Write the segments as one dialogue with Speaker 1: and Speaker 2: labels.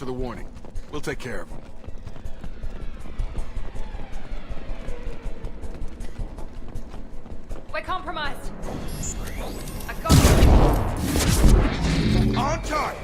Speaker 1: for the warning. We'll take care of them.
Speaker 2: We're compromised. I got you.
Speaker 1: On target!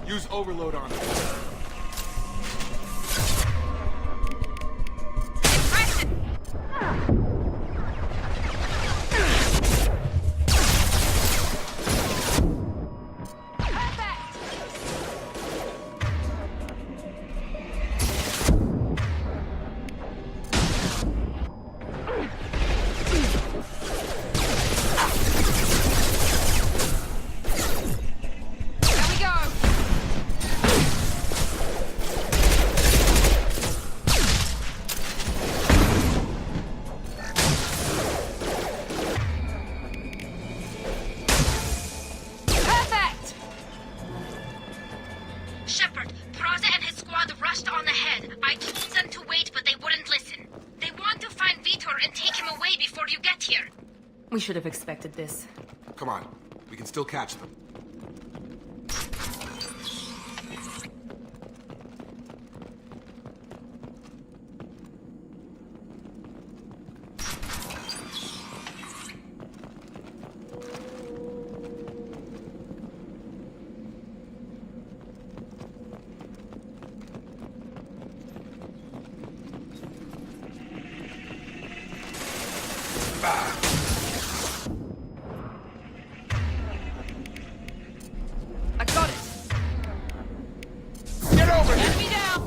Speaker 1: Use overload on it.
Speaker 2: We should have expected this.
Speaker 1: Come on, we can still catch them.
Speaker 2: I got it.
Speaker 1: Get over here!
Speaker 2: Enemy down.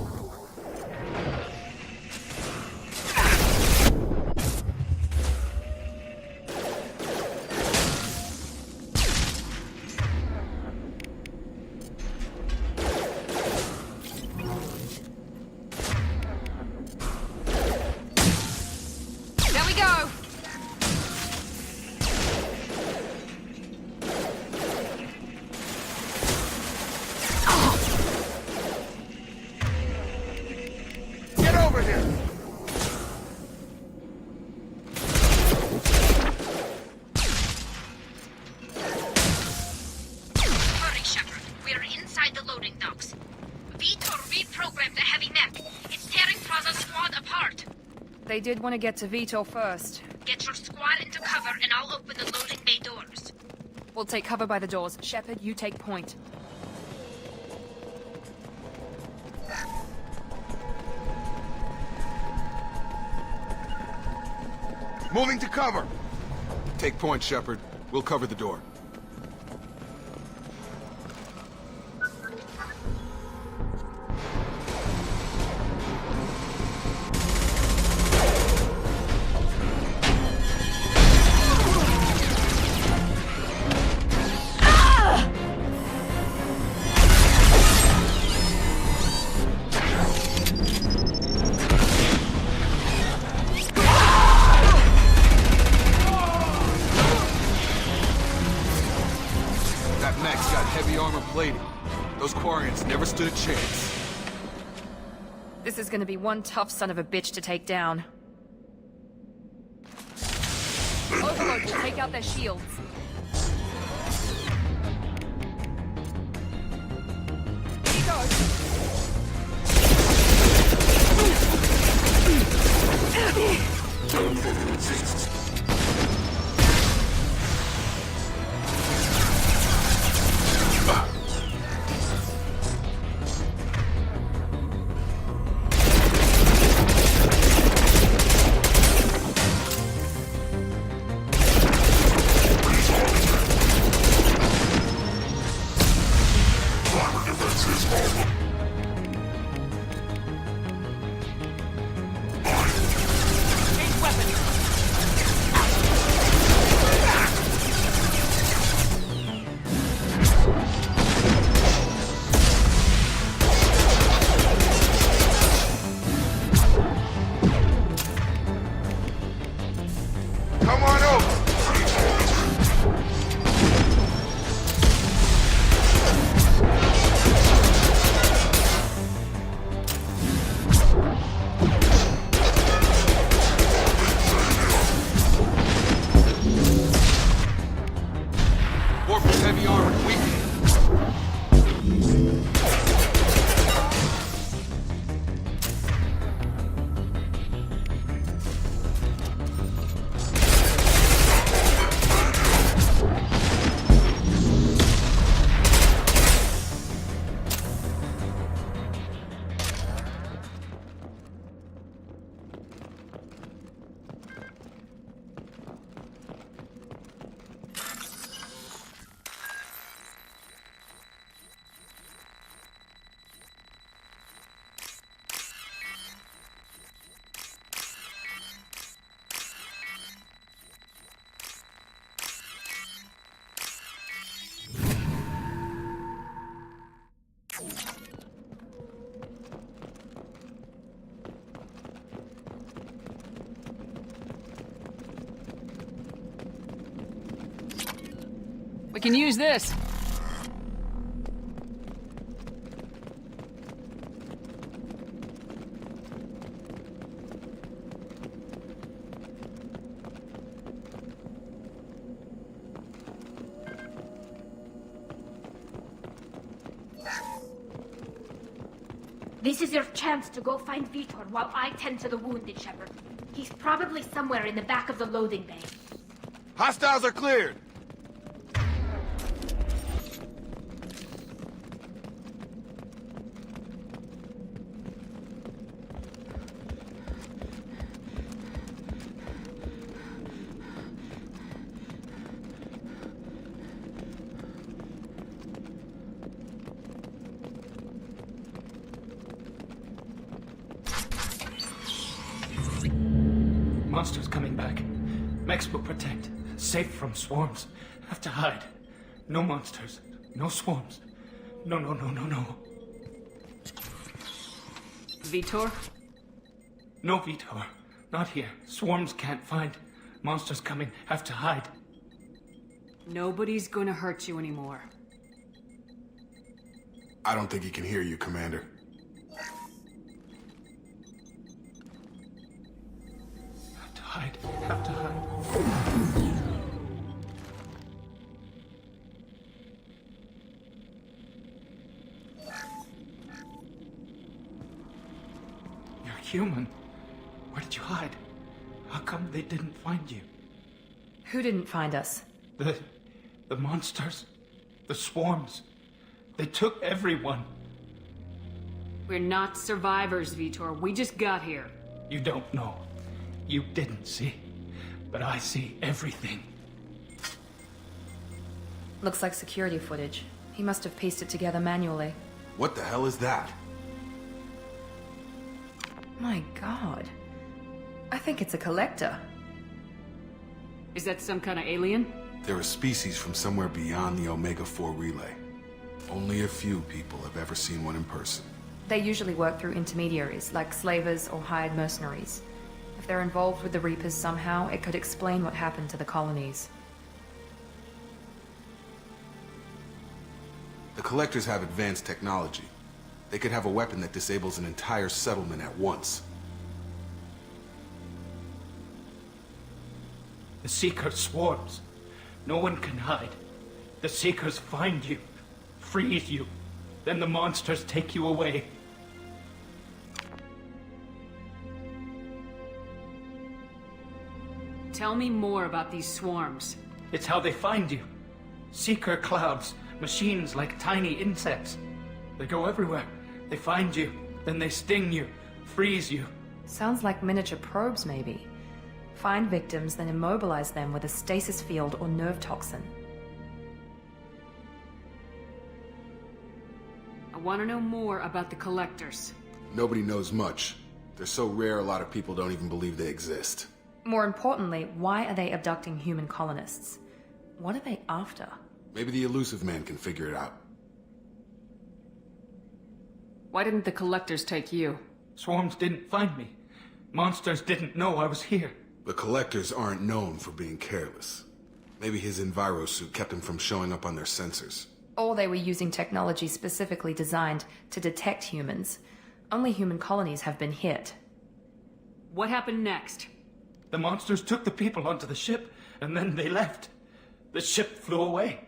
Speaker 2: There we go.
Speaker 1: Get over here!
Speaker 3: Hurry, Shepard. We're inside the loading docks. Vitor reprogrammed the heavy mech. It's tearing Plaza's squad apart.
Speaker 2: They did want to get to Vito first.
Speaker 3: Get your squad into cover and I'll open the loading bay doors.
Speaker 2: We'll take cover by the doors. Shepard, you take point.
Speaker 1: Moving to cover! Take point, Shepard. We'll cover the door. That mech's got heavy armor plating. Those Quarians never stood a chance.
Speaker 2: This is gonna be one tough son of a bitch to take down. Overload will take out their shields. Here he goes.
Speaker 4: We can use this.
Speaker 3: This is your chance to go find Vitor while I tend to the wounded, Shepard. He's probably somewhere in the back of the loading bay.
Speaker 1: Hostiles are cleared!
Speaker 5: Monsters coming back. Mechs will protect. Safe from swarms. Have to hide. No monsters. No swarms. No.
Speaker 4: Vitor?
Speaker 5: No Vitor. Not here. Swarms can't find. Monsters coming. Have to hide.
Speaker 4: Nobody's gonna hurt you anymore.
Speaker 1: I don't think he can hear you, Commander.
Speaker 5: Have to hide. You're human. Where did you hide? How come they didn't find you?
Speaker 2: Who didn't find us?
Speaker 5: The monsters. The swarms. They took everyone.
Speaker 4: We're not survivors, Vitor. We just got here.
Speaker 5: You don't know. You didn't see. But I see everything.
Speaker 2: Looks like security footage. He must have pieced it together manually.
Speaker 1: What the hell is that?
Speaker 2: My god. I think it's a collector.
Speaker 4: Is that some kind of alien?
Speaker 1: They're a species from somewhere beyond the Omega-4 relay. Only a few people have ever seen one in person.
Speaker 2: They usually work through intermediaries, like slavers or hired mercenaries. If they're involved with the Reapers somehow, it could explain what happened to the colonies.
Speaker 1: The Collectors have advanced technology. They could have a weapon that disables an entire settlement at once.
Speaker 5: The Seeker swarms. No one can hide. The Seekers find you, freeze you, then the monsters take you away.
Speaker 4: Tell me more about these swarms.
Speaker 5: It's how they find you. Seeker clouds, machines like tiny insects. They go everywhere. They find you, then they sting you, freeze you.
Speaker 2: Sounds like miniature probes, maybe. Find victims, then immobilize them with a stasis field or nerve toxin.
Speaker 4: I want to know more about the Collectors.
Speaker 1: Nobody knows much. They're so rare, a lot of people don't even believe they exist.
Speaker 2: More importantly, why are they abducting human colonists? What are they after?
Speaker 1: Maybe the Elusive Man can figure it out.
Speaker 4: Why didn't the Collectors take you?
Speaker 5: Swarms didn't find me. Monsters didn't know I was here.
Speaker 1: The Collectors aren't known for being careless. Maybe his envirosuit kept him from showing up on their sensors.
Speaker 2: Or they were using technology specifically designed to detect humans. Only human colonies have been hit.
Speaker 4: What happened next?
Speaker 5: The monsters took the people onto the ship, and then they left. The ship flew away.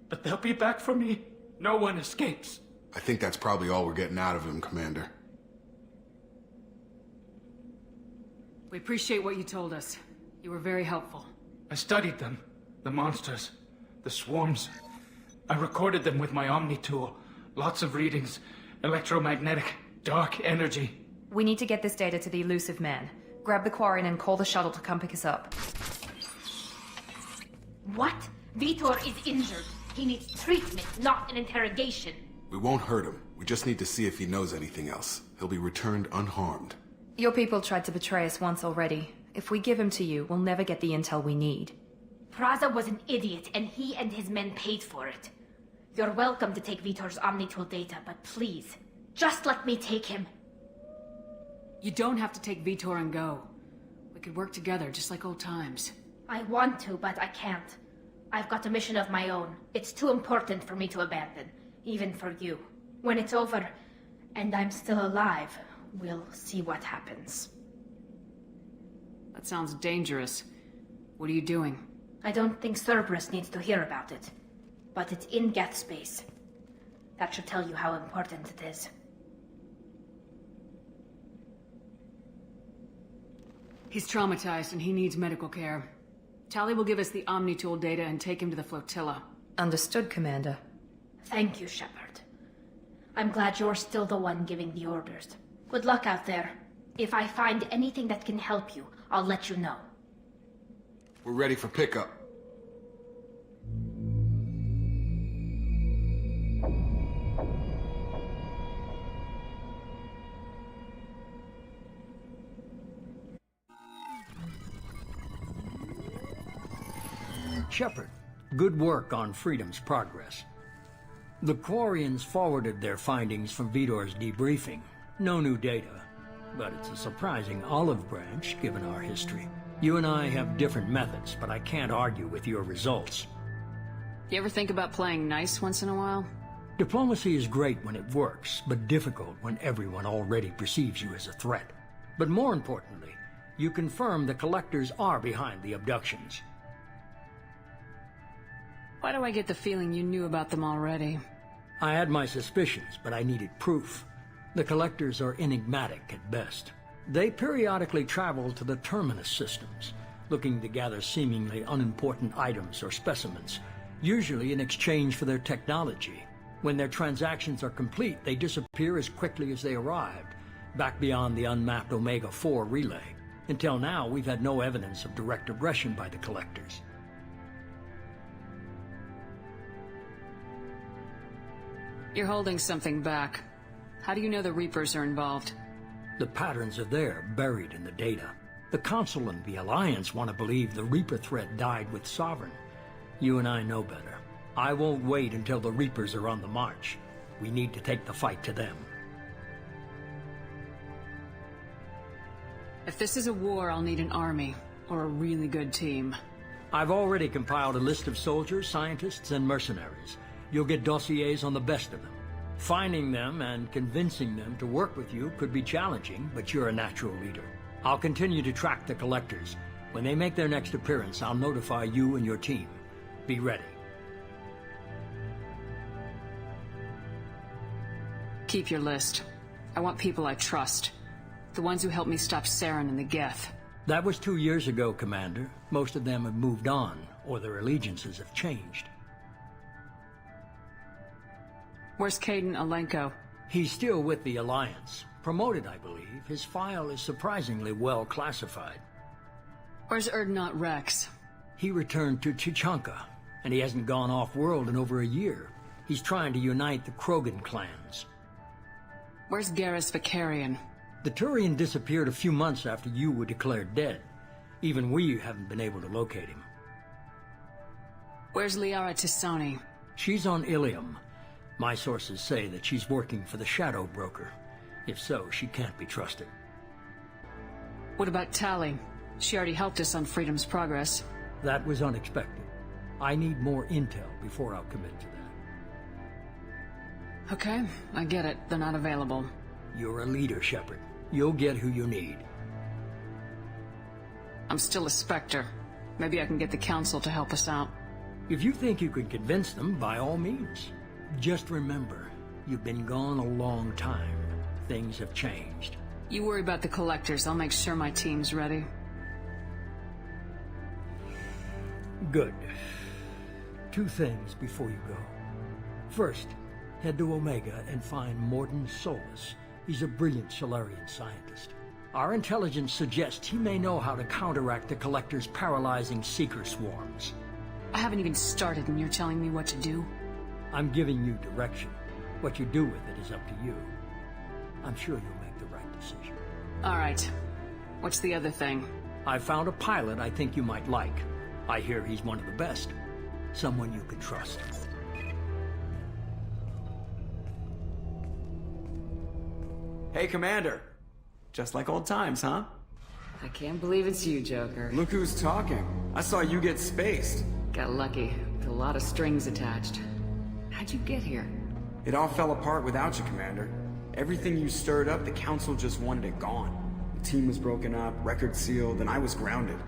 Speaker 5: But they'll be back for me. No one escapes.
Speaker 1: I think that's probably all we're getting out of him, Commander.
Speaker 4: We appreciate what you told us. You were very helpful.
Speaker 5: I studied them. The monsters. The swarms. I recorded them with my Omni tool. Lots of readings. Electromagnetic. Dark energy.
Speaker 2: We need to get this data to the Elusive Man. Grab the Quarian and call the shuttle to come pick us up.
Speaker 3: What? Vitor is injured. He needs treatment, not an interrogation.
Speaker 1: We won't hurt him. We just need to see if he knows anything else. He'll be returned unharmed.
Speaker 2: Your people tried to betray us once already. If we give him to you, we'll never get the intel we need.
Speaker 3: Praza was an idiot, and he and his men paid for it. You're welcome to take Vitor's Omnitool data, but please, just let me take him.
Speaker 4: You don't have to take Vitor and go. We could work together, just like old times.
Speaker 3: I want to, but I can't. I've got a mission of my own. It's too important for me to abandon, even for you. When it's over, and I'm still alive, we'll see what happens.
Speaker 4: That sounds dangerous. What are you doing?
Speaker 3: I don't think Cerberus needs to hear about it. But it's in Geth space. That should tell you how important it is.
Speaker 4: He's traumatized and he needs medical care. Tali will give us the Omni-Tool data and take him to the flotilla.
Speaker 2: Understood, Commander.
Speaker 3: Thank you, Shepard. I'm glad you're still the one giving the orders. Good luck out there. If I find anything that can help you, I'll let you know.
Speaker 1: We're ready for pickup.
Speaker 6: Shepard, good work on Freedom's progress. The Quarians forwarded their findings from Vitor's debriefing. No new data, but it's a surprising olive branch given our history. You and I have different methods, but I can't argue with your results.
Speaker 4: You ever think about playing nice once in a while?
Speaker 6: Diplomacy is great when it works, but difficult when everyone already perceives you as a threat. But more importantly, you confirm the Collectors are behind the abductions.
Speaker 4: Why do I get the feeling you knew about them already?
Speaker 6: I had my suspicions, but I needed proof. The Collectors are enigmatic at best. They periodically travel to the Terminus systems, looking to gather seemingly unimportant items or specimens, usually in exchange for their technology. When their transactions are complete, they disappear as quickly as they arrived, back beyond the unmapped Omega-4 relay. Until now, we've had no evidence of direct aggression by the Collectors.
Speaker 4: You're holding something back. How do you know the Reapers are involved?
Speaker 6: The patterns are there, buried in the data. The Council and the Alliance want to believe the Reaper threat died with Sovereign. You and I know better. I won't wait until the Reapers are on the march. We need to take the fight to them.
Speaker 4: If this is a war, I'll need an army, or a really good team.
Speaker 6: I've already compiled a list of soldiers, scientists, and mercenaries. You'll get dossiers on the best of them. Finding them and convincing them to work with you could be challenging, but you're a natural leader. I'll continue to track the Collectors. When they make their next appearance, I'll notify you and your team. Be ready.
Speaker 4: Keep your list. I want people I trust. The ones who helped me stop Saren and the Geth.
Speaker 6: That was 2 years ago, Commander. Most of them have moved on, or their allegiances have changed.
Speaker 4: Where's Caden Alenko?
Speaker 6: He's still with the Alliance. Promoted, I believe. His file is surprisingly well classified.
Speaker 4: Where's Erdnot Rex?
Speaker 6: He returned to Chichanka, and he hasn't gone off-world in over a year. He's trying to unite the Krogan clans.
Speaker 4: Where's Garrus Vicarian?
Speaker 6: The Turian disappeared a few months after you were declared dead. Even we haven't been able to locate him.
Speaker 4: Where's Liara Tisoni?
Speaker 6: She's on Ilium. My sources say that she's working for the Shadow Broker. If so, she can't be trusted.
Speaker 4: What about Tali? She already helped us on Freedom's progress.
Speaker 6: That was unexpected. I need more intel before I'll commit to that.
Speaker 4: Okay, I get it. They're not available.
Speaker 6: You're a leader, Shepard. You'll get who you need.
Speaker 4: I'm still a Spectre. Maybe I can get the Council to help us out.
Speaker 6: If you think you can convince them, by all means. Just remember, you've been gone a long time. Things have changed.
Speaker 4: You worry about the Collectors. I'll make sure my team's ready.
Speaker 6: Good. 2 things before you go. First, head to Omega and find Mordin Solus. He's a brilliant Solarian scientist. Our intelligence suggests he may know how to counteract the Collector's paralyzing Seeker swarms.
Speaker 4: I haven't even started and you're telling me what to do?
Speaker 6: I'm giving you direction. What you do with it is up to you. I'm sure you'll make the right decision.
Speaker 4: All right. What's the other thing?
Speaker 6: I found a pilot I think you might like. I hear he's one of the best. Someone you can trust.
Speaker 7: Hey, Commander. Just like old times, huh?
Speaker 4: I can't believe it's you, Joker.
Speaker 7: Look who's talking. I saw you get spaced.
Speaker 4: got lucky, with a lot of strings attached. How'd you get here?
Speaker 7: It all fell apart without you, Commander. Everything you stirred up, the Council just wanted it gone. The team was broken up, records sealed, and I was grounded.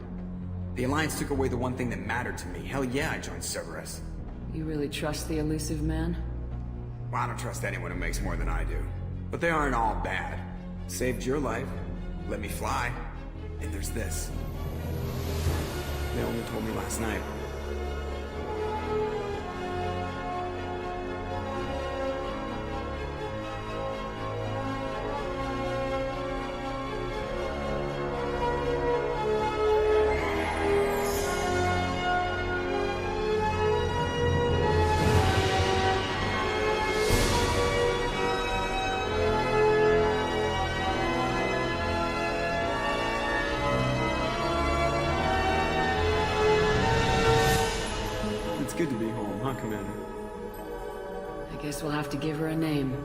Speaker 7: The Alliance took away the one thing that mattered to me. Hell yeah, I joined Cerberus.
Speaker 4: You really trust the elusive man?
Speaker 7: Well, I don't trust anyone who makes more than I do. But they aren't all bad. Saved your life, let me fly, and there's this. They only told me last night. It's good to be home, huh, Commander?
Speaker 4: I guess we'll have to give her a name.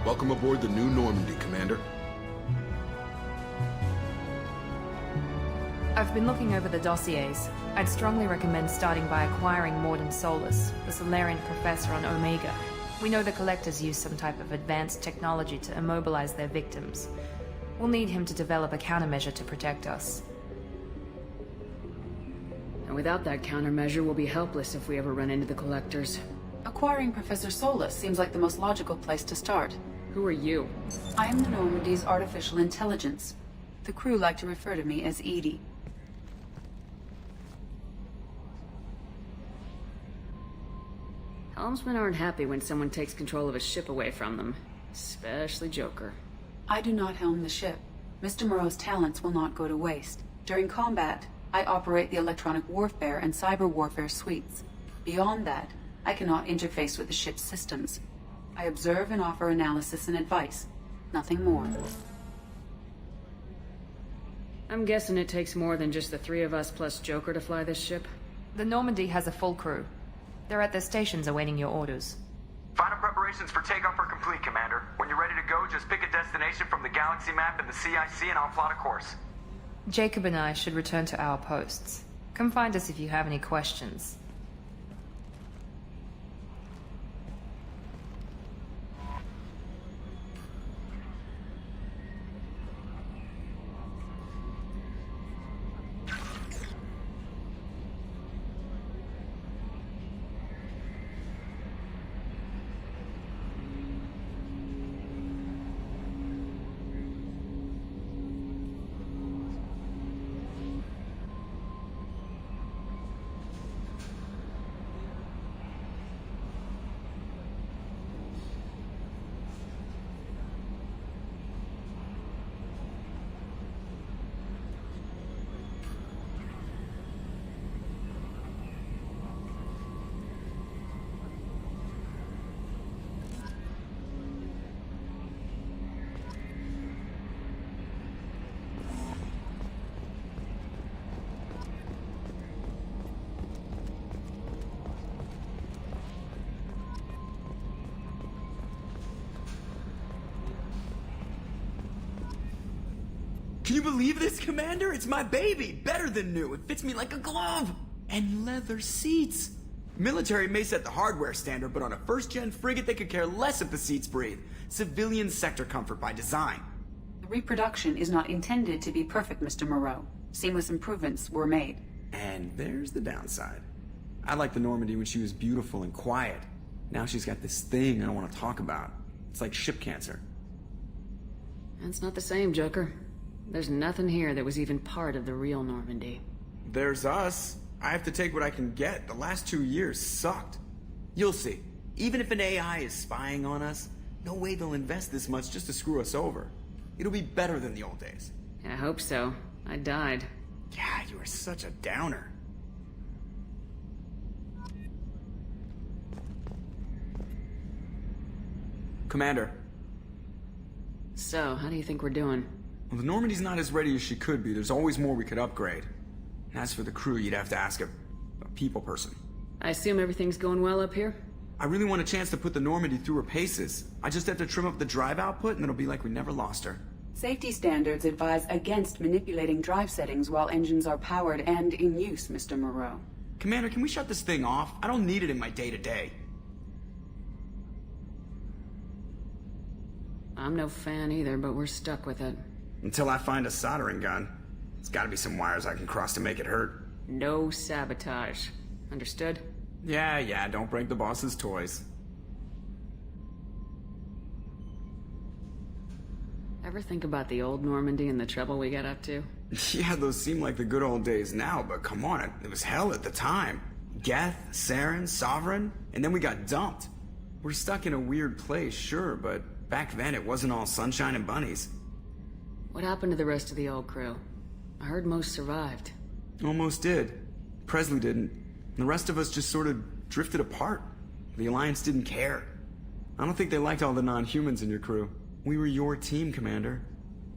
Speaker 1: Welcome aboard the New Normandy, Commander.
Speaker 2: I've been looking over the dossiers. I'd strongly recommend starting by acquiring Morden Solus, the Solarian professor on Omega. We know the Collectors use some type of advanced technology to immobilize their victims. We'll need him to develop a countermeasure to protect us.
Speaker 4: And without that countermeasure, we'll be helpless if we ever run into the Collectors.
Speaker 8: Acquiring Professor Solus seems like the most logical place to start.
Speaker 4: Who are you?
Speaker 8: I am the Normandy's artificial intelligence. The crew like to refer to me as Edie.
Speaker 4: Helmsmen aren't happy when someone takes control of a ship away from them. Especially Joker.
Speaker 8: I do not helm the ship. Mr. Moreau's talents will not go to waste. During combat, I operate the electronic warfare and cyber warfare suites. Beyond that, I cannot interface with the ship's systems. I observe and offer analysis and advice. Nothing more.
Speaker 4: I'm guessing it takes more than just the three of us plus Joker to fly this ship?
Speaker 2: The Normandy has a full crew. They're at their stations awaiting your orders.
Speaker 9: Final preparations for takeoff are complete, Commander. When you're ready to go, just pick a destination from the galaxy map and the CIC and I'll plot a course.
Speaker 2: Jacob and I should return to our posts. Come find us if you have any questions.
Speaker 7: Can you believe this, Commander? It's my baby! Better than new. It fits me like a glove! And leather seats! Military may set the hardware standard, but on a first-gen frigate they could care less if the seats breathe. Civilian sector comfort by design.
Speaker 8: The reproduction is not intended to be perfect, Mr. Moreau. Seamless improvements were made.
Speaker 7: And there's the downside. I liked the Normandy when she was beautiful and quiet. Now she's got this thing I don't want to talk about. It's like ship cancer.
Speaker 4: That's not the same, Joker. There's nothing here that was even part of the real Normandy.
Speaker 7: There's us. I have to take what I can get. The last 2 years sucked. You'll see. Even if an AI is spying on us, no way they'll invest this much just to screw us over. It'll be better than the old days.
Speaker 4: I hope so. I died.
Speaker 7: Yeah, you are such a downer. Commander.
Speaker 4: So, how do you think we're doing?
Speaker 7: Well, the Normandy's not as ready as she could be. There's always more we could upgrade. And as for the crew, you'd have to ask a people person.
Speaker 4: I assume everything's going well up here?
Speaker 7: I really want a chance to put the Normandy through her paces. I just have to trim up the drive output and it'll be like we never lost her.
Speaker 8: Safety standards advise against manipulating drive settings while engines are powered and in use, Mr. Moreau.
Speaker 7: Commander, can we shut this thing off? I don't need it in my day-to-day.
Speaker 4: I'm no fan either, but we're stuck with it.
Speaker 7: Until I find a soldering gun. There's gotta be some wires I can cross to make it hurt.
Speaker 4: No sabotage. Understood?
Speaker 7: Yeah, don't break the boss's toys.
Speaker 4: Ever think about the old Normandy and the trouble we got up to?
Speaker 7: Yeah, those seem like the good old days now, but come on, it was hell at the time. Geth, Saren, Sovereign, and then we got dumped. We're stuck in a weird place, sure, but back then it wasn't all sunshine and bunnies.
Speaker 4: What happened to the rest of the old crew? I heard most survived.
Speaker 7: Almost did. Presley didn't. The rest of us just sort of drifted apart. The Alliance didn't care. I don't think they liked all the non-humans in your crew. We were your team, Commander.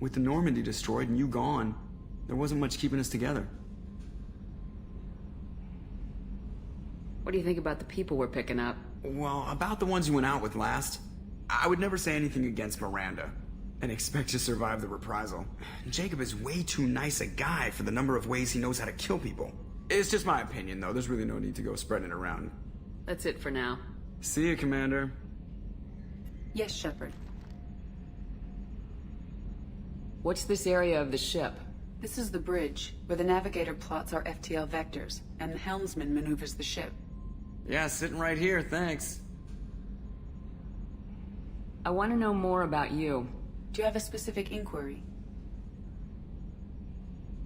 Speaker 7: With the Normandy destroyed and you gone, there wasn't much keeping us together.
Speaker 4: What do you think about the people we're picking up?
Speaker 7: Well, about the ones you went out with last, I would never say anything against Miranda and expect to survive the reprisal. Jacob is way too nice a guy for the number of ways he knows how to kill people. It's just my opinion, though. There's really no need to go spreading it around.
Speaker 4: That's it for now.
Speaker 7: See you, Commander.
Speaker 8: Yes, Shepard.
Speaker 4: What's this area of the ship?
Speaker 8: This is the bridge, where the navigator plots our FTL vectors, and the helmsman maneuvers the ship.
Speaker 7: Yeah, sitting right here, thanks.
Speaker 4: I want to know more about you.
Speaker 8: Do you have a specific inquiry?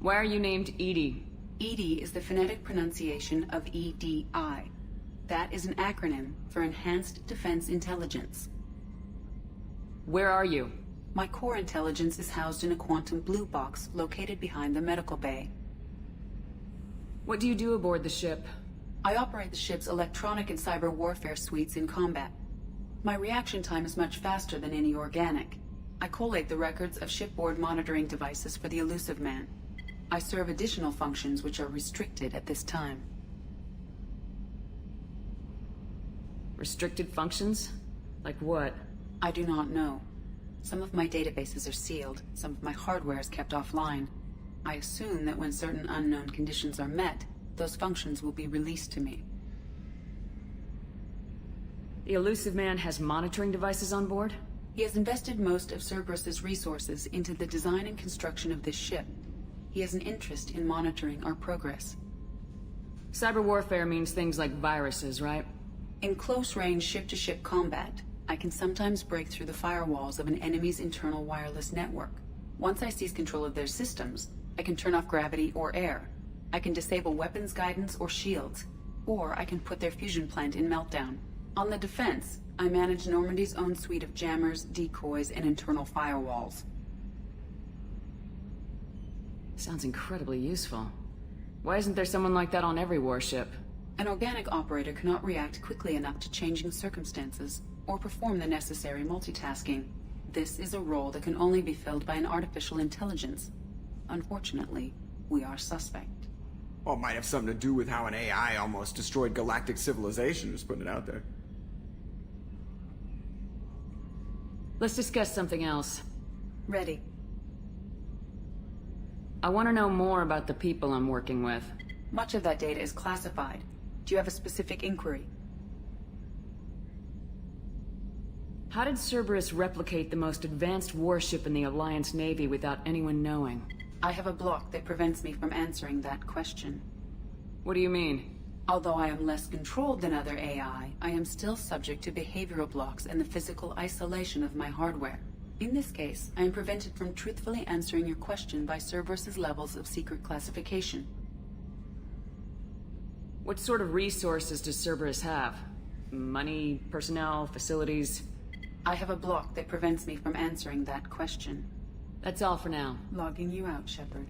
Speaker 4: Why are you named Edie?
Speaker 8: EDI is the phonetic pronunciation of EDI. That is an acronym for Enhanced Defense Intelligence.
Speaker 4: Where are you?
Speaker 8: My core intelligence is housed in a quantum blue box located behind the medical bay.
Speaker 4: What do you do aboard the ship?
Speaker 8: I operate the ship's electronic and cyber warfare suites in combat. My reaction time is much faster than any organic. I collate the records of shipboard monitoring devices for the Elusive Man. I serve additional functions which are restricted at this time.
Speaker 4: Restricted functions? Like what?
Speaker 8: I do not know. Some of my databases are sealed, some of my hardware is kept offline. I assume that when certain unknown conditions are met, those functions will be released to me.
Speaker 4: The Elusive Man has monitoring devices on board?
Speaker 8: He has invested most of Cerberus's resources into the design and construction of this ship. He has an interest in monitoring our progress.
Speaker 4: Cyber warfare means things like viruses, right?
Speaker 8: In close-range ship-to-ship combat, I can sometimes break through the firewalls of an enemy's internal wireless network. Once I seize control of their systems, I can turn off gravity or air. I can disable weapons guidance or shields, or I can put their fusion plant in meltdown. On the defense, I manage Normandy's own suite of jammers, decoys, and internal firewalls.
Speaker 4: Sounds incredibly useful. Why isn't there someone like that on every warship?
Speaker 8: An organic operator cannot react quickly enough to changing circumstances, or perform the necessary multitasking. This is a role that can only be filled by an artificial intelligence. Unfortunately, we are suspect.
Speaker 7: Well, it might have something to do with how an AI almost destroyed galactic civilization, just putting it out there.
Speaker 4: Let's discuss something else.
Speaker 8: Ready.
Speaker 4: I want to know more about the people I'm working with.
Speaker 8: Much of that data is classified. Do you have a specific inquiry?
Speaker 4: How did Cerberus replicate the most advanced warship in the Alliance Navy without anyone knowing?
Speaker 8: I have a block that prevents me from answering that question.
Speaker 4: What do you mean?
Speaker 8: Although I am less controlled than other AI, I am still subject to behavioral blocks and the physical isolation of my hardware. In this case, I am prevented from truthfully answering your question by Cerberus's levels of secret classification.
Speaker 4: What sort of resources does Cerberus have? Money, personnel, facilities?
Speaker 8: I have a block that prevents me from answering that question.
Speaker 4: That's all for now.
Speaker 8: Logging you out, Shepard.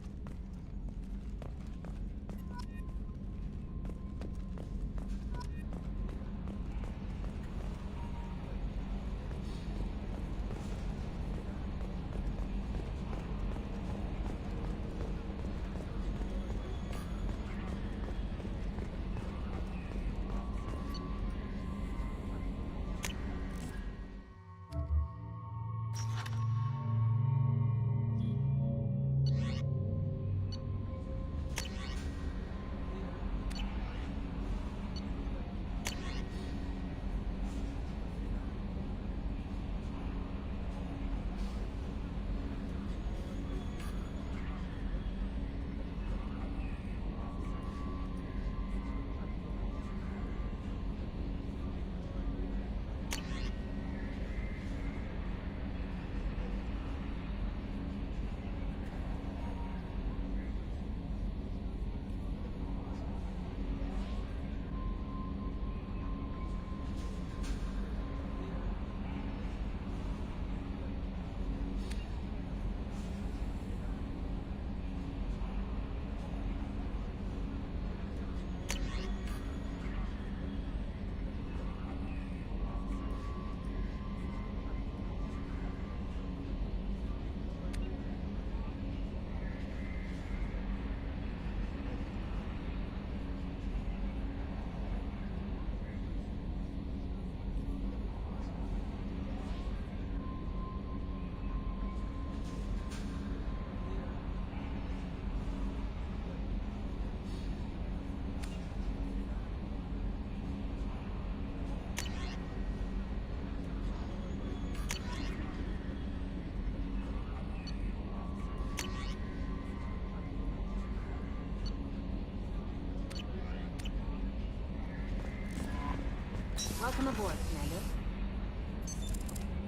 Speaker 4: Welcome aboard, Commander.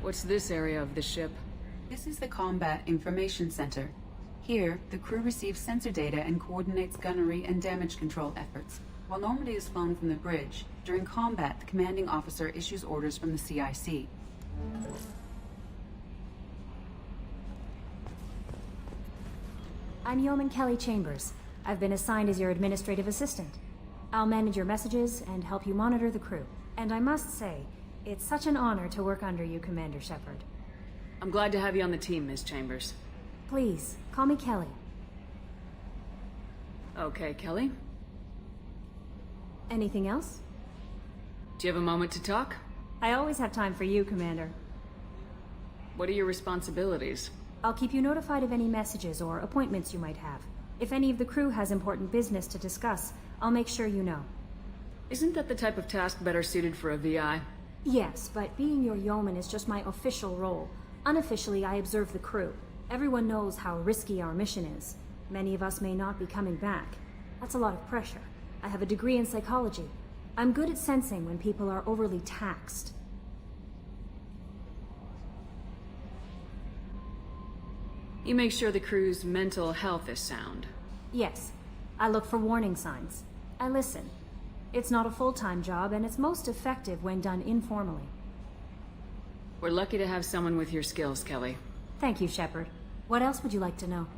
Speaker 4: What's this area of the ship?
Speaker 8: This is the Combat Information Center. Here, the crew receives sensor data and coordinates gunnery and damage control efforts. While Normandy is flown from the bridge, during combat, the commanding officer issues orders from the CIC.
Speaker 10: I'm Yeoman Kelly Chambers. I've been assigned as your administrative assistant. I'll manage your messages and help you monitor the crew. And I must say, it's such an honor to work under you, Commander Shepard.
Speaker 4: I'm glad to have you on the team, Ms. Chambers.
Speaker 10: Please, call me Kelly.
Speaker 4: Okay, Kelly.
Speaker 10: Anything else?
Speaker 4: Do you have a moment to talk?
Speaker 10: I always have time for you, Commander.
Speaker 4: What are your responsibilities?
Speaker 10: I'll keep you notified of any messages or appointments you might have. If any of the crew has important business to discuss, I'll make sure you know.
Speaker 4: Isn't that the type of task better suited for a VI?
Speaker 10: Yes, but being your yeoman is just my official role. Unofficially, I observe the crew. Everyone knows how risky our mission is. Many of us may not be coming back. That's a lot of pressure. I have a degree in psychology. I'm good at sensing when people are overly taxed.
Speaker 4: You make sure the crew's mental health is sound.
Speaker 10: Yes. I look for warning signs. I listen. It's not a full-time job, and it's most effective when done informally.
Speaker 4: We're lucky to have someone with your skills, Kelly.
Speaker 10: Thank you, Shepard. What else would you like to know?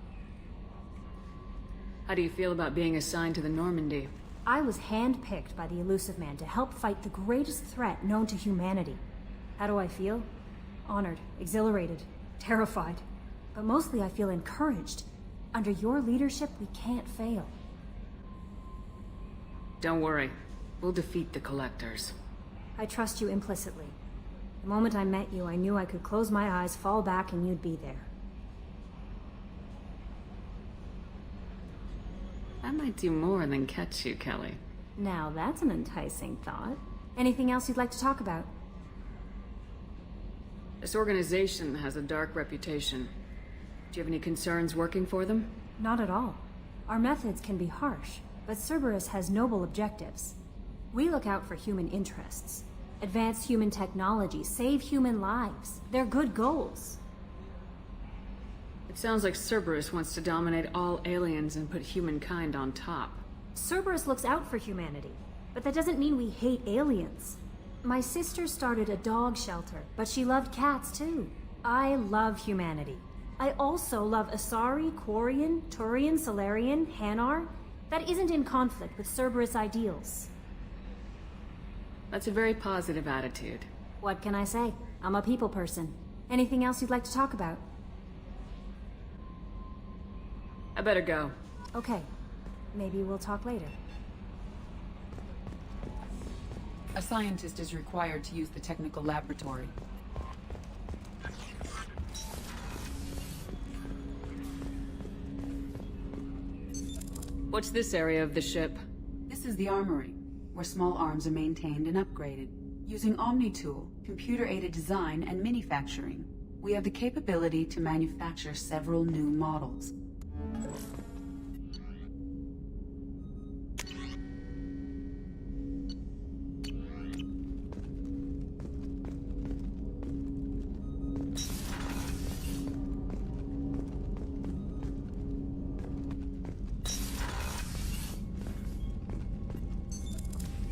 Speaker 4: How do you feel about being assigned to the Normandy?
Speaker 10: I was handpicked by the Elusive Man to help fight the greatest threat known to humanity. How do I feel? Honored, exhilarated, terrified. But mostly I feel encouraged. Under your leadership, we can't fail.
Speaker 4: Don't worry. We'll defeat the Collectors.
Speaker 10: I trust you implicitly. The moment I met you, I knew I could close my eyes, fall back, and you'd be there.
Speaker 4: I might do more than catch you, Kelly.
Speaker 10: Now that's an enticing thought. Anything else you'd like to talk about?
Speaker 4: This organization has a dark reputation. Do you have any concerns working for them?
Speaker 10: Not at all. Our methods can be harsh, but Cerberus has noble objectives. We look out for human interests. Advance human technology, save human lives. They're good goals.
Speaker 4: It sounds like Cerberus wants to dominate all aliens and put humankind on top.
Speaker 10: Cerberus looks out for humanity, but that doesn't mean we hate aliens. My sister started a dog shelter, but she loved cats too. I love humanity. I also love Asari, Quarian, Turian, Solarian, Hanar. That isn't in conflict with Cerberus ideals.
Speaker 4: That's a very positive attitude.
Speaker 10: What can I say? I'm a people person. Anything else you'd like to talk about?
Speaker 4: I better go.
Speaker 10: Okay. Maybe we'll talk later.
Speaker 8: A scientist is required to use the technical laboratory.
Speaker 4: What's this area of the ship?
Speaker 8: This is the armory, where small arms are maintained and upgraded. Using Omni-Tool, computer-aided design, and manufacturing, we have the capability to manufacture several new models.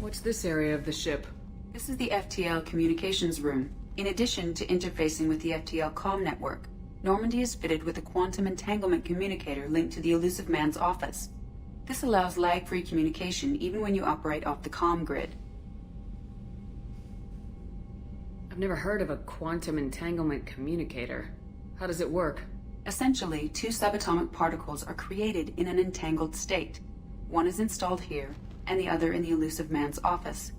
Speaker 4: What's this area of the ship?
Speaker 8: This is the FTL communications room. In addition to interfacing with the FTL comm network, Normandy is fitted with a quantum entanglement communicator linked to the Elusive Man's office. This allows lag-free communication even when you operate off the comm grid.
Speaker 4: I've never heard of a quantum entanglement communicator. How does it work?
Speaker 8: Essentially, two subatomic particles are created in an entangled state. One is installed here, and the other in the Elusive Man's office.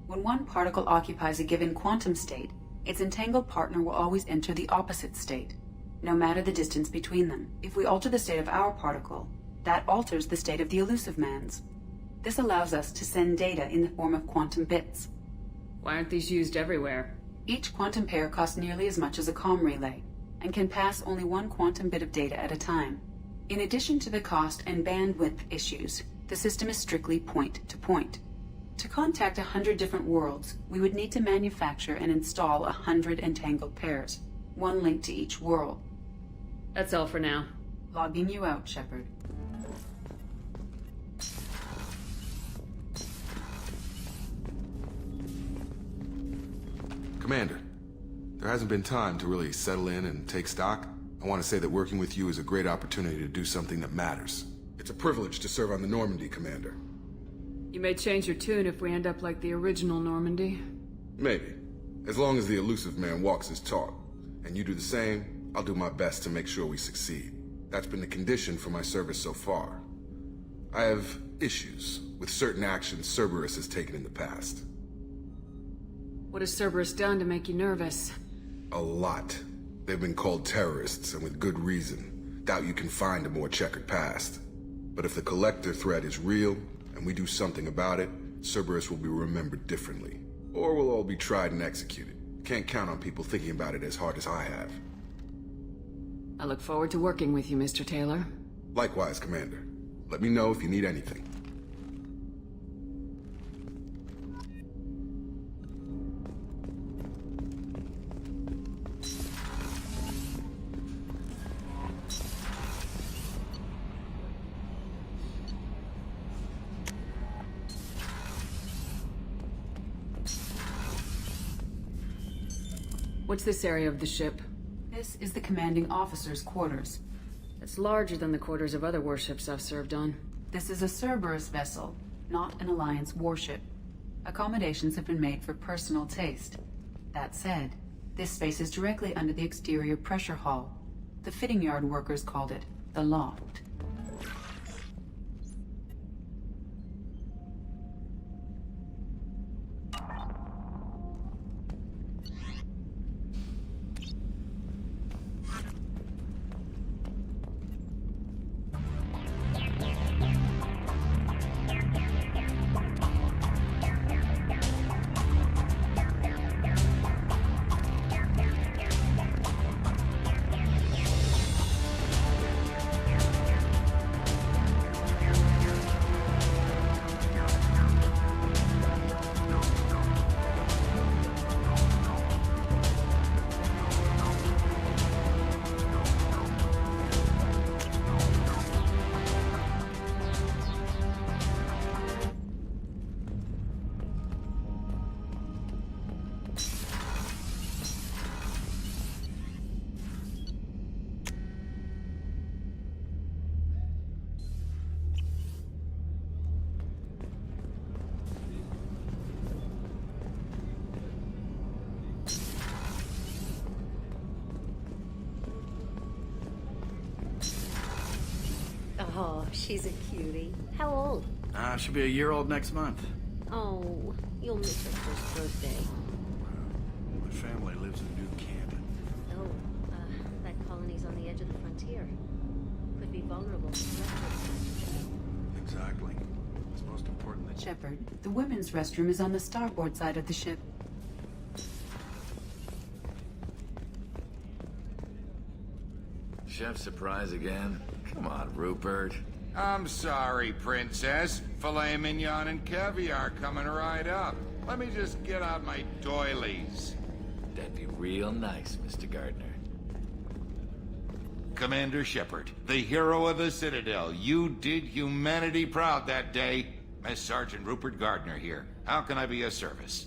Speaker 8: When one particle occupies a given quantum state, its entangled partner will always enter the opposite state, no matter the distance between them. If we alter the state of our particle, that alters the state of the Elusive Man's. This allows us to send data in the form of quantum bits.
Speaker 4: Why aren't these used everywhere?
Speaker 8: Each quantum pair costs nearly as much as a comm relay, and can pass only one quantum bit of data at a time. In addition to the cost and bandwidth issues, the system is strictly point-to-point. To contact 100 different worlds, we would need to manufacture and install 100 entangled pairs, one link to each world.
Speaker 4: That's all for now.
Speaker 8: Logging you out, Shepard.
Speaker 1: Commander, there hasn't been time to really settle in and take stock. I want to say that working with you is a great opportunity to do something that matters. It's a privilege to serve on the Normandy, Commander.
Speaker 4: You may change your tune if we end up like the original Normandy.
Speaker 1: Maybe. As long as the Elusive Man walks his talk, and you do the same, I'll do my best to make sure we succeed. That's been the condition for my service so far. I have issues with certain actions Cerberus has taken in the past.
Speaker 4: What has Cerberus done to make you nervous?
Speaker 1: A lot. They've been called terrorists, and with good reason. Doubt you can find a more checkered past. But if the Collector threat is real, and we do something about it, Cerberus will be remembered differently. Or we'll all be tried and executed. Can't count on people thinking about it as hard as I have.
Speaker 4: I look forward to working with you, Mr. Taylor.
Speaker 1: Likewise, Commander. Let me know if you need anything.
Speaker 4: What's this area of the ship?
Speaker 8: This is the commanding officer's quarters.
Speaker 4: It's larger than the quarters of other warships I've served on.
Speaker 8: This is a Cerberus vessel, not an Alliance warship. Accommodations have been made for personal taste. That said, this space is directly under the exterior pressure hull. The fitting yard workers called it the loft.
Speaker 11: She's a cutie. How old?
Speaker 12: She'll be a year old next month.
Speaker 11: Oh, you'll miss her first birthday.
Speaker 12: My family lives in New Canton.
Speaker 11: Oh, that colony's on the edge of the frontier. Could be vulnerable to threats.
Speaker 12: Exactly. It's most important that...
Speaker 8: Shepard, the women's restroom is on the starboard side of the ship.
Speaker 13: Chef surprise again? Come on, Rupert.
Speaker 14: I'm sorry, Princess. Filet mignon and caviar coming right up. Let me just get out my doilies.
Speaker 13: That'd be real nice, Mr. Gardner.
Speaker 14: Commander Shepard, the hero of the Citadel. You did humanity proud that day. Mess Sergeant Rupert Gardner here. How can I be of service?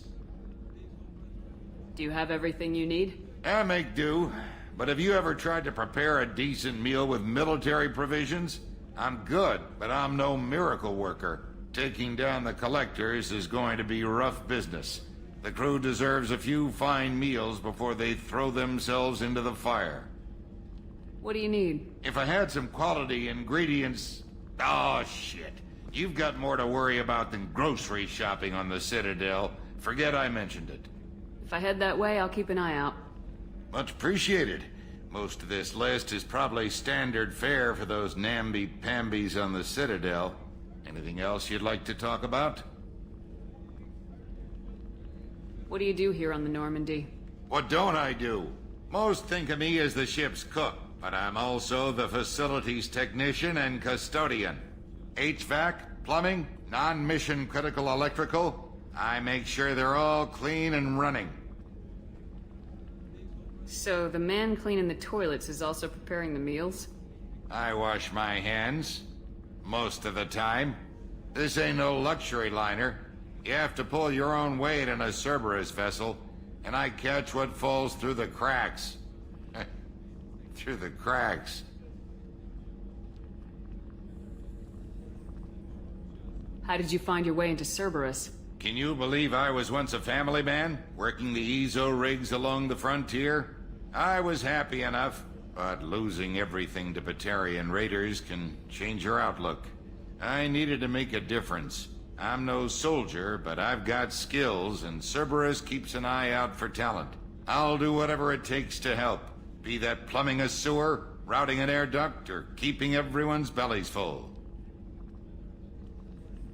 Speaker 4: Do you have everything you need?
Speaker 14: I make do. But have you ever tried to prepare a decent meal with military provisions? I'm good, but I'm no miracle worker. Taking down the collectors is going to be rough business. The crew deserves a few fine meals before they throw themselves into the fire.
Speaker 4: What do you need?
Speaker 14: If I had some quality ingredients... Oh, shit. You've got more to worry about than grocery shopping on the Citadel. Forget I mentioned it.
Speaker 4: If I head that way, I'll keep an eye out.
Speaker 14: Much appreciated. Most of this list is probably standard fare for those namby-pambies on the Citadel. Anything else you'd like to talk about?
Speaker 4: What do you do here on the Normandy?
Speaker 14: What don't I do? Most think of me as the ship's cook, but I'm also the facilities technician and custodian. HVAC, plumbing, non-mission critical electrical. I make sure they're all clean and running.
Speaker 4: So the man cleaning the toilets is also preparing the meals?
Speaker 14: I wash my hands. Most of the time. This ain't no luxury liner. You have to pull your own weight in a Cerberus vessel, and I catch what falls through the cracks. Through the cracks.
Speaker 4: How did you find your way into Cerberus?
Speaker 14: Can you believe I was once a family man, working the Ezo rigs along the frontier? I was happy enough, but losing everything to Batarian raiders can change your outlook. I needed to make a difference. I'm no soldier, but I've got skills, and Cerberus keeps an eye out for talent. I'll do whatever it takes to help, be that plumbing a sewer, routing an air duct, or keeping everyone's bellies full.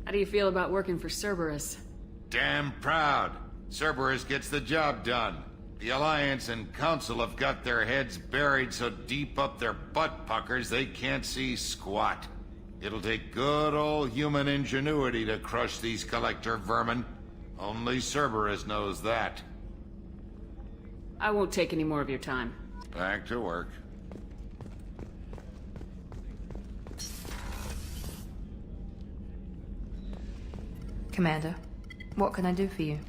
Speaker 4: How do you feel about working for Cerberus?
Speaker 14: Damn proud. Cerberus gets the job done. The Alliance and Council have got their heads buried so deep up their butt puckers they can't see squat. It'll take good old human ingenuity to crush these collector vermin. Only Cerberus knows that.
Speaker 4: I won't take any more of your time.
Speaker 14: Back to work.
Speaker 2: Commander, what can I do for you?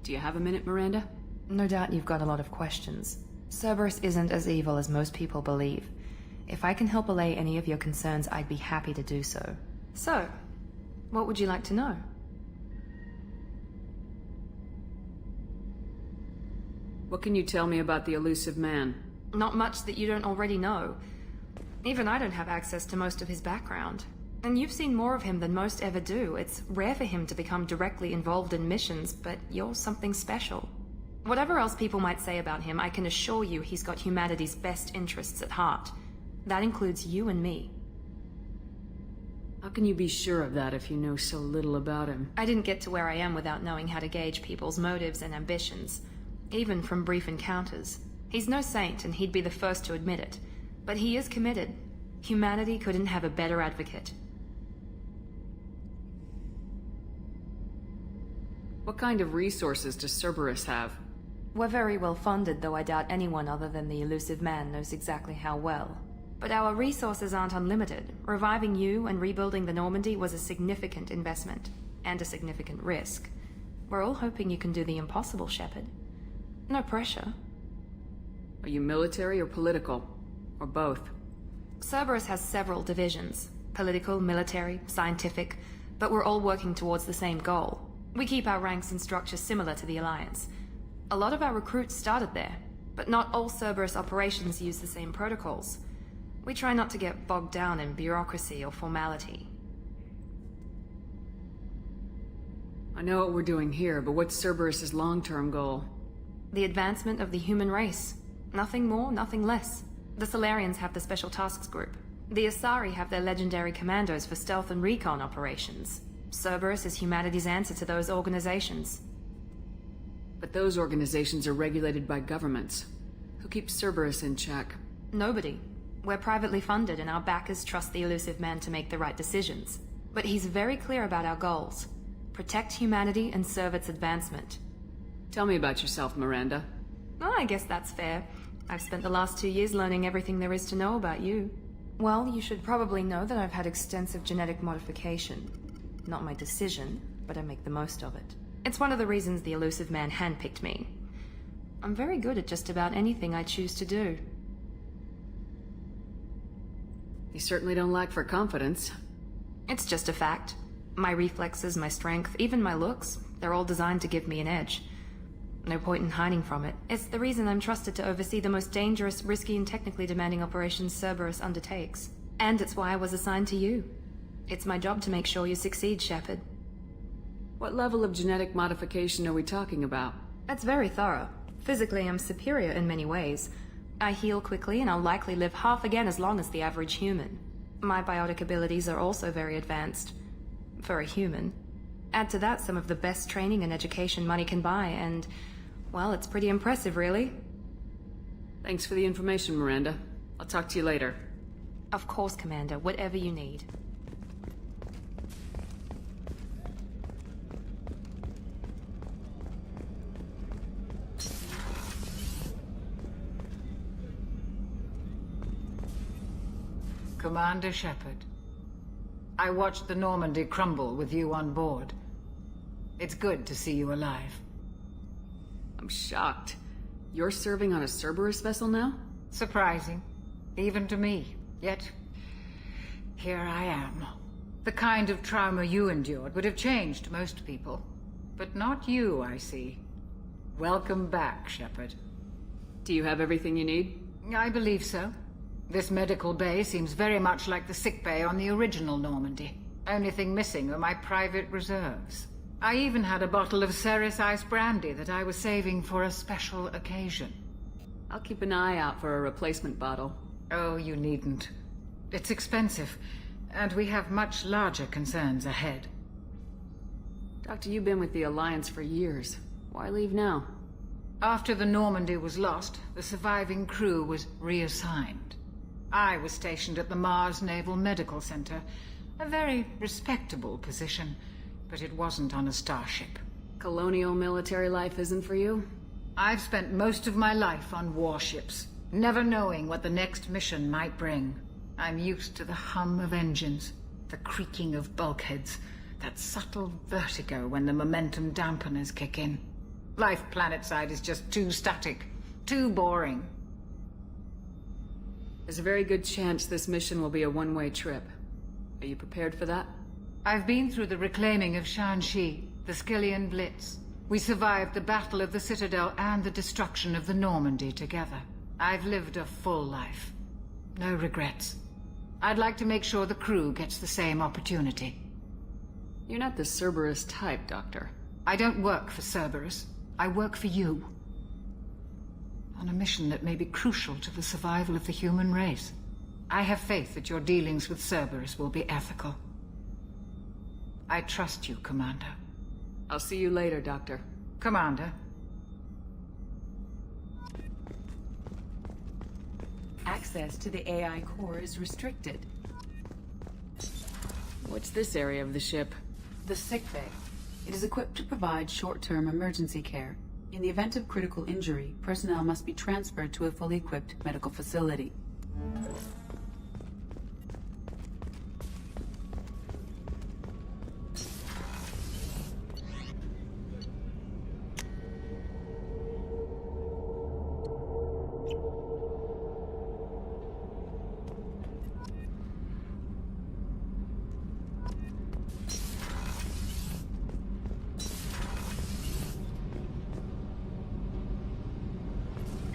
Speaker 4: Do you have a minute, Miranda?
Speaker 2: No doubt you've got a lot of questions. Cerberus isn't as evil as most people believe. If I can help allay any of your concerns, I'd be happy to do so. So, what would you like to know?
Speaker 4: What can you tell me about the elusive man?
Speaker 2: Not much that you don't already know. Even I don't have access to most of his background. And you've seen more of him than most ever do. It's rare for him to become directly involved in missions, but you're something special. Whatever else people might say about him, I can assure you he's got humanity's best interests at heart. That includes you and me.
Speaker 4: How can you be sure of that if you know so little about him?
Speaker 2: I didn't get to where I am without knowing how to gauge people's motives and ambitions, even from brief encounters. He's no saint, and he'd be the first to admit it. But he is committed. Humanity couldn't have a better advocate.
Speaker 4: What kind of resources does Cerberus have?
Speaker 2: We're very well funded, though I doubt anyone other than the elusive man knows exactly how well. But our resources aren't unlimited. Reviving you and rebuilding the Normandy was a significant investment, and a significant risk. We're all hoping you can do the impossible, Shepard. No pressure.
Speaker 4: Are you military or political? Or both?
Speaker 2: Cerberus has several divisions. Political, military, scientific, but we're all working towards the same goal. We keep our ranks and structure similar to the Alliance. A lot of our recruits started there, but not all Cerberus operations use the same protocols. We try not to get bogged down in bureaucracy or formality.
Speaker 4: I know what we're doing here, but what's Cerberus' long-term goal?
Speaker 2: The advancement of the human race. Nothing more, nothing less. The Solarians have the Special Tasks Group. The Asari have their legendary commandos for stealth and recon operations. Cerberus is humanity's answer to those organizations.
Speaker 4: But those organizations are regulated by governments. Who keeps Cerberus in check?
Speaker 2: Nobody. We're privately funded and our backers trust the elusive man to make the right decisions. But he's very clear about our goals. Protect humanity and serve its advancement.
Speaker 4: Tell me about yourself, Miranda.
Speaker 2: Oh, I guess that's fair. I've spent the last 2 years learning everything there is to know about you. Well, you should probably know that I've had extensive genetic modification. Not my decision, but I make the most of it. It's one of the reasons the elusive man handpicked me. I'm very good at just about anything I choose to do.
Speaker 4: You certainly don't lack for confidence.
Speaker 2: It's just a fact. My reflexes, my strength, even my looks, they're all designed to give me an edge. No point in hiding from it. It's the reason I'm trusted to oversee the most dangerous, risky, and technically demanding operations Cerberus undertakes. And it's why I was assigned to you. It's my job to make sure you succeed, Shepard.
Speaker 4: What level of genetic modification are we talking about?
Speaker 2: That's very thorough. Physically, I'm superior in many ways. I heal quickly, and I'll likely live half again as long as the average human. My biotic abilities are also very advanced. For a human. Add to that some of the best training and education money can buy, and... well, it's pretty impressive, really.
Speaker 4: Thanks for the information, Miranda. I'll talk to you later.
Speaker 2: Of course, Commander. Whatever you need.
Speaker 15: Commander Shepard, I watched the Normandy crumble with you on board. It's good to see you alive.
Speaker 4: I'm shocked. You're serving on a Cerberus vessel now?
Speaker 15: Surprising, even to me. Yet, here I am. The kind of trauma you endured would have changed most people. But not you, I see. Welcome back, Shepard.
Speaker 4: Do you have everything you need?
Speaker 15: I believe so. This medical bay seems very much like the sick bay on the original Normandy. Only thing missing are my private reserves. I even had a bottle of Ceres Ice Brandy that I was saving for a special occasion.
Speaker 4: I'll keep an eye out for a replacement bottle.
Speaker 15: Oh, you needn't. It's expensive, and we have much larger concerns ahead.
Speaker 4: Doctor, you've been with the Alliance for years. Why leave now?
Speaker 15: After the Normandy was lost, the surviving crew was reassigned. I was stationed at the Mars Naval Medical Center, a very respectable position, but it wasn't on a starship.
Speaker 4: Colonial military life isn't for you?
Speaker 15: I've spent most of my life on warships, never knowing what the next mission might bring. I'm used to the hum of engines, the creaking of bulkheads, that subtle vertigo when the momentum dampeners kick in. Life planetside is just too static, too boring.
Speaker 4: There's a very good chance this mission will be a one-way trip. Are you prepared for that?
Speaker 15: I've been through the reclaiming of Shanxi, the Skillian Blitz. We survived the Battle of the Citadel and the destruction of the Normandy together. I've lived a full life. No regrets. I'd like to make sure the crew gets the same opportunity.
Speaker 4: You're not the Cerberus type, Doctor.
Speaker 15: I don't work for Cerberus. I work for you. On a mission that may be crucial to the survival of the human race. I have faith that your dealings with Cerberus will be ethical. I trust you, Commander.
Speaker 4: I'll see you later, Doctor.
Speaker 15: Commander.
Speaker 8: Access to the AI core is restricted.
Speaker 4: What's this area of the ship?
Speaker 8: The sickbay. It is equipped to provide short-term emergency care. In the event of critical injury, personnel must be transferred to a fully equipped medical facility.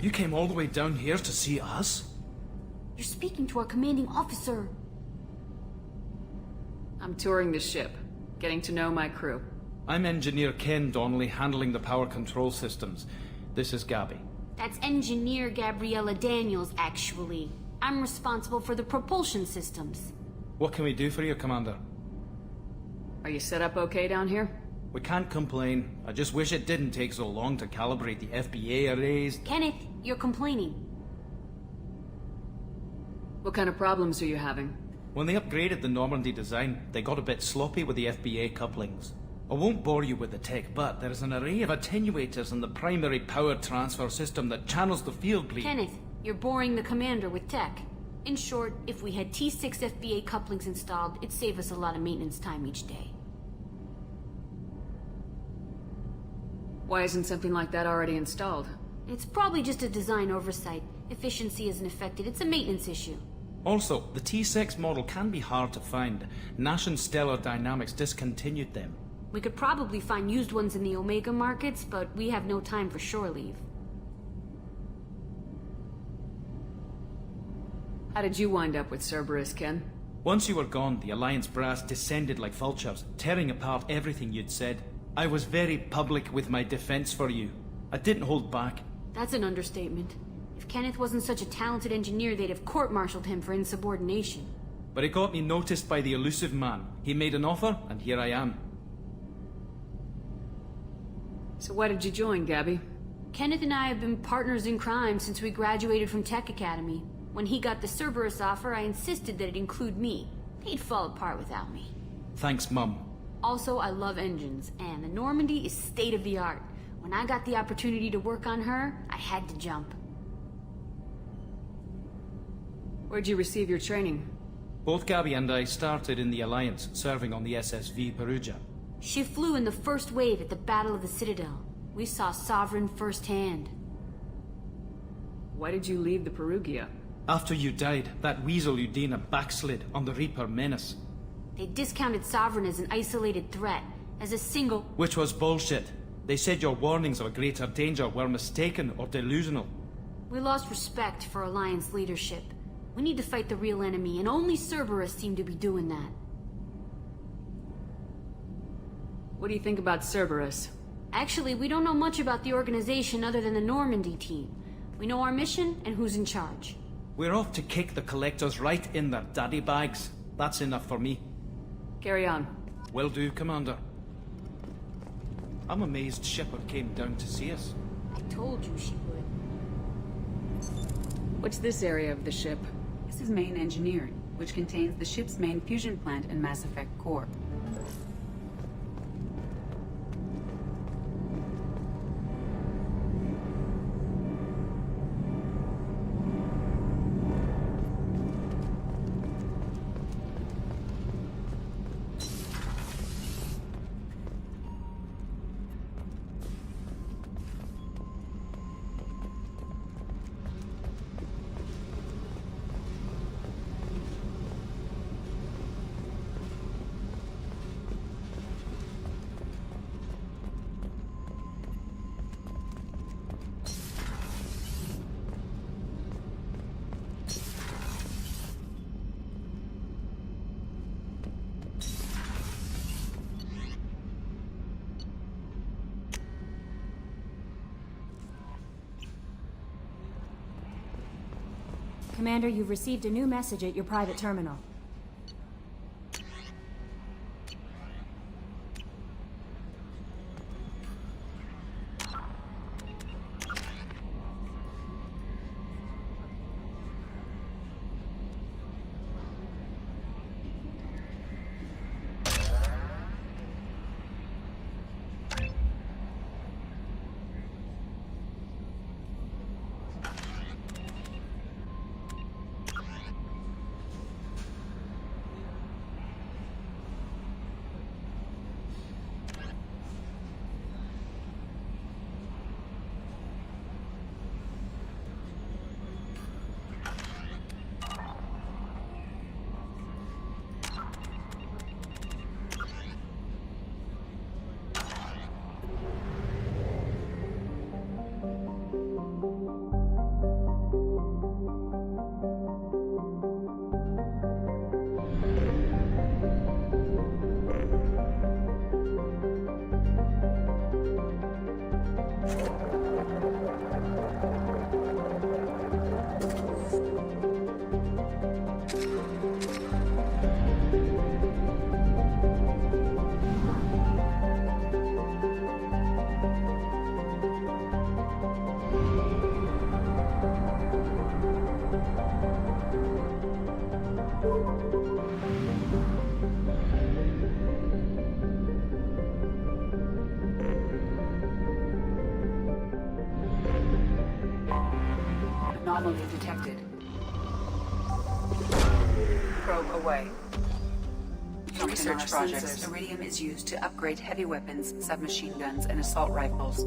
Speaker 5: You came all the way down here to see us?
Speaker 10: You're speaking to our commanding officer.
Speaker 4: I'm touring the ship, getting to know my crew.
Speaker 16: I'm Engineer Ken Donnelly, handling the power control systems. This is Gabby.
Speaker 10: That's Engineer Gabriella Daniels, actually. I'm responsible for the propulsion systems.
Speaker 16: What can we do for you, Commander?
Speaker 4: Are you set up okay down here?
Speaker 16: We can't complain. I just wish it didn't take so long to calibrate the FBA arrays.
Speaker 10: Kenneth, you're complaining.
Speaker 4: What kind of problems are you having?
Speaker 16: When they upgraded the Normandy design, they got a bit sloppy with the FBA couplings. I won't bore you with the tech, but there is an array of attenuators in the primary power transfer system that channels the field bleed.
Speaker 10: Kenneth, you're boring the commander with tech. In short, if we had T6 FBA couplings installed, it'd save us a lot of maintenance time each day.
Speaker 4: Why isn't something like that already installed?
Speaker 10: It's probably just a design oversight. Efficiency isn't affected. It's a maintenance issue.
Speaker 16: Also, the T6 model can be hard to find. Nash and Stellar Dynamics discontinued them.
Speaker 10: We could probably find used ones in the Omega markets, but we have no time for shore leave.
Speaker 4: How did you wind up with Cerberus, Ken?
Speaker 16: Once you were gone, the Alliance brass descended like vultures, tearing apart everything you'd said. I was very public with my defense for you. I didn't hold back.
Speaker 10: That's an understatement. If Kenneth wasn't such a talented engineer, they'd have court-martialed him for insubordination.
Speaker 16: But it got me noticed by the elusive man. He made an offer, and here I am.
Speaker 4: So why did you join, Gabby?
Speaker 10: Kenneth and I have been partners in crime since we graduated from Tech Academy. When he got the Cerberus offer, I insisted that it include me. He'd fall apart without me.
Speaker 16: Thanks, Mum.
Speaker 10: Also, I love engines, and the Normandy is state-of-the-art. When I got the opportunity to work on her, I had to jump.
Speaker 4: Where'd you receive your training?
Speaker 16: Both Gabby and I started in the Alliance, serving on the SSV Perugia.
Speaker 10: She flew in the first wave at the Battle of the Citadel. We saw Sovereign firsthand.
Speaker 4: Why did you leave the Perugia?
Speaker 16: After you died, that weasel Udina backslid on the Reaper Menace.
Speaker 10: They discounted Sovereign as an isolated threat, as a single...
Speaker 16: Which was bullshit. They said your warnings of a greater danger were mistaken or delusional.
Speaker 10: We lost respect for Alliance leadership. We need to fight the real enemy, and only Cerberus seemed to be doing that.
Speaker 4: What do you think about Cerberus?
Speaker 10: Actually, we don't know much about the organization other than the Normandy team. We know our mission and who's in charge.
Speaker 16: We're off to kick the Collectors right in their daddy bags. That's enough for me.
Speaker 4: Carry on.
Speaker 16: Will do, Commander. I'm amazed Shepard came down to see us.
Speaker 10: I told you she would.
Speaker 4: What's this area of the ship?
Speaker 8: This is main engineering, which contains the ship's main fusion plant and Mass Effect core.
Speaker 10: Commander, you've received a new message at your private terminal.
Speaker 8: Anomaly detected. Probe away. For research projects, iridium is used to upgrade heavy weapons, submachine guns, and assault rifles.